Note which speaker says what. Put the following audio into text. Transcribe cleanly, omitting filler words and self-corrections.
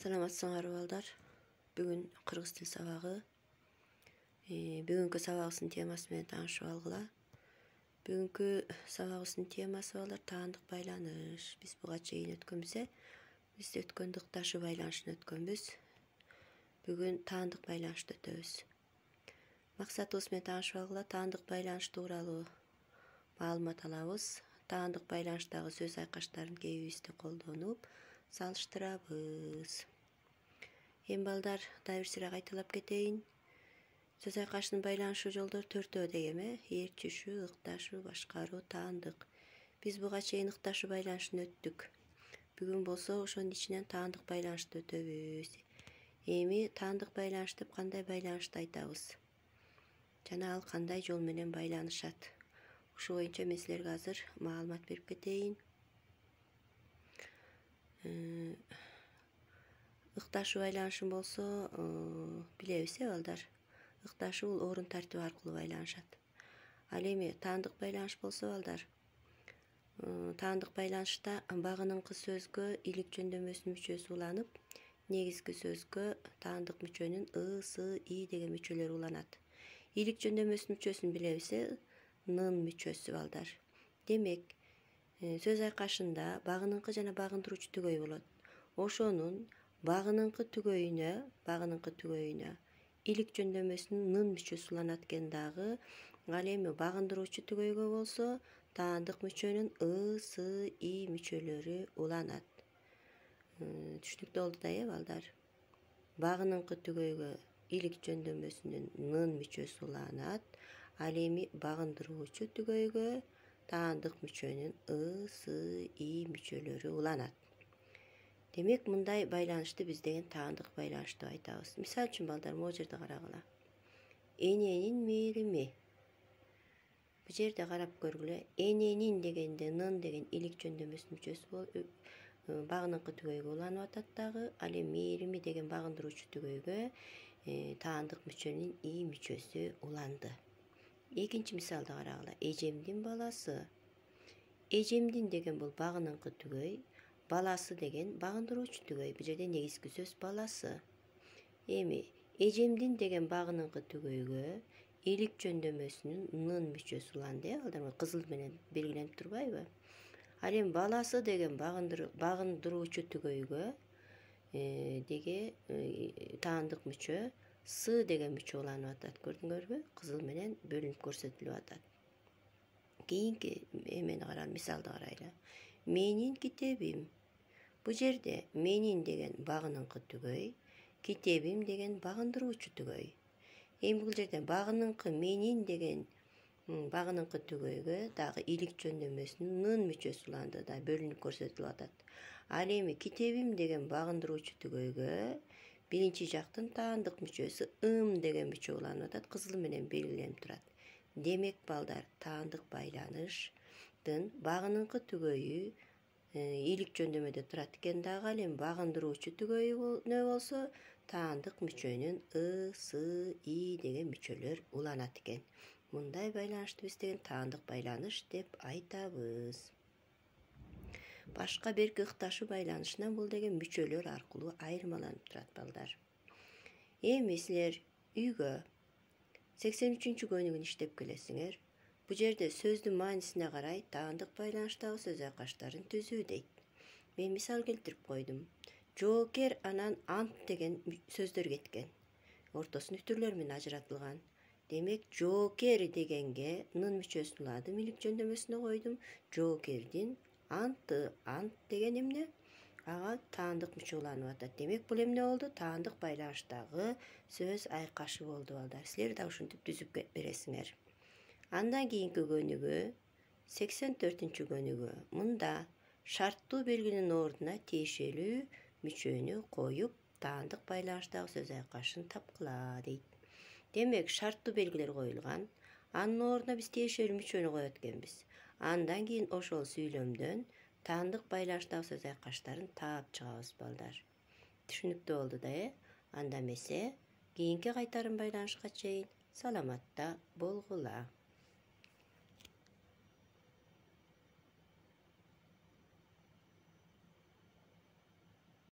Speaker 1: Саламатсыңар балдар. Бүгүн кыргыз тил сабагы. Бүгүнкү сабагыбыздын темасы менен таанышып алгыла. Бүгүнкү сабагыбыздын темасы балдар таандык байланыш. Биз буга чейин өткөнбүз. Биз өткөндө ыкташы байланышын өткөнбүз. Бүгүн таандык байланышты өтөбүз. Максатыбыз менен таанышып алгыла. Таандык байланыш тууралуу маалымат алабыз. Таандык байланыштагы сөз айкаштарын кээбибизде колдонуп салыштырабыз. Эми балдар дагы бир сыйра кайталап кетейин. Сөз айкаштын байланышуу жолдору төртөө дегем, ээрчишүү, ыкташуу, башкаруу, таандык. Биз буга чейин ыкташуу байланышын өттүк. Бүгүн болсо ошонун ичинен таандык байланышты өтөбүз. Эми таандык байланыш деп кандай байланышты айтабыз? Жана ал кандай жол менен байланышат? Ошо боюнча мен силерге азыр маалымат берип кетейин. Ыкташуу байланышын болсо билебиз, балдар. Ыкташуу бул орун тартиби аркылуу байланышат. Ал эми таандык байланыш болсо балдар, таандык байланышта багыныңкы сөзгө илик жөндөмөсүнүн мүчөсү уланып, негизги сөзгө таандык мүчөнүн ы, сы, и деген мүчөлөрү уланат. Илик жөндөмөсүнүн мүчөсүн билебиз, нын мүчөсү балдар. Демек, сөз айкашында багыныңкы жана багындыруучу түгөй болот. Ошонун багыныңкы түгөйүнө илик жөндөмөсүнүн нын мүчөсү уланат экен дагы. Ал эми багындыруучу түгөйгө болсо таандык мүчөнүн ы, сы, и мүчөлөрү уланат. Түшүнүктүү болду да, балдар? Багыныңкы түгөйгө илик жөндөмөсүнүн нын мүчөсү уланат. Ал эми багындыруучу түгөйгө таандык мүчөнүн ы, сы, и мүчөлөрү уланат. Демек, мындай байланышты биз деген таандык байланыш деп айтабыз. Мисалы үчүн балдар, могу жерде карагыла. Эненин мээрими. Бул жерде карап көргүлө. Эненин дегенде нын деген илик жөндөмөсүнүн мүчөсү болуп, багыныңкы түгөйгө уланып атат дагы. Ал эми мээрими деген багындыруучу түгөйгө таандык мүчөнүн и мүчөсү уланды. Экинчи мисалды карагыла. Эжемдин баласы. Эжемдин деген бул багыныңкы түгөй. Баласы деген багындыруучу түгөй. Бул жерде негизги сөз баласы. Эми эжемдин деген багыныңкы түгөйгө илик жөндөмөсүнүн нын мүчөсү уланды, балдар, кызыл менен белгиленип турбайбы? Ал эми баласы деген багындыруучу түгөйгө деге таандык мүчө сы деген мүчө уланып атат. Көрдүңөрбү? Кызыл менен бөлүнүп көрсөтүлүп атат. Кийинки эмени карайлы, мисалды карайлы. Менин китебим. Бул жерде менин деген багыныңкы түгөй, китебим деген багындыруучу түгөй. Эми бул жерде багыныңкы менин деген багыныңкы түгөйгө дагы илик жөндөмөсүнүн нын мүчөсү уланды да бөлүнүп көрсөтүлүп атат. Ал эми китебим деген багындыруучу түгөйгө биринчи жактын таандык мүчөсү ым деген мүчө уланып атат, кызыл менен белгиленип турат. Демек, балдар, таандык байланыштын багыныңкы түгөйү илик жөндөмөдө турат экен дагы. Ал эми багындыруучу түгөйү не болсо таандык мүчөнүн ы, сы, и деген мүчөлөр уланат экен. Мындай байланышты биз деген таандык байланыш деп айтабыз. Башка берки ыкташуу байланышынан бул деген мүчөлөр аркылуу айырмаланып турат, балдар. Эми силер үйгө 83-чү көнүгүн иштеп келесиңер. Бул жерде сөздүн маанисине карай таандык байланыштагы сөз айкаштарын түзүү дейт. Мен мисал келтирип койдум. Жоокер анан ант деген сөздөр кеткен. Ортосу нүктүрлөр менен ажыратылган. Демек, жоокер дегенге нын мүчөсүн уладым, илик жөндөмөсүнө койдум. Жоокердин анты, ант деген эмне? Ага таандык мүчө уланып атат. Демек, бул эмне болду? Таандык байланыштагы сөз айкашы болду, балдар. Силер да ушинтип түзүп бересиңер. Андан кийинки көнүгүү 84-чү көнүгүү. Мында шарттуу белгинин ордуна тиешелүү мүчөнү коюп, таандык байланыштагы сөз айкашын тапкыла дейт. Демек, шарттуу белгилер коюлган. Анын ордуна биз тиешелүү мүчөнү коет экенбиз. Андан кийин ошол сүйлөмдөн таандык байланыштагы сөз айкаштарын таап чыгабыз, балдар. Түшүнүктүү болду да, Анда эмесе, кийинки кайтарым байланышка чейин саламатта болгула.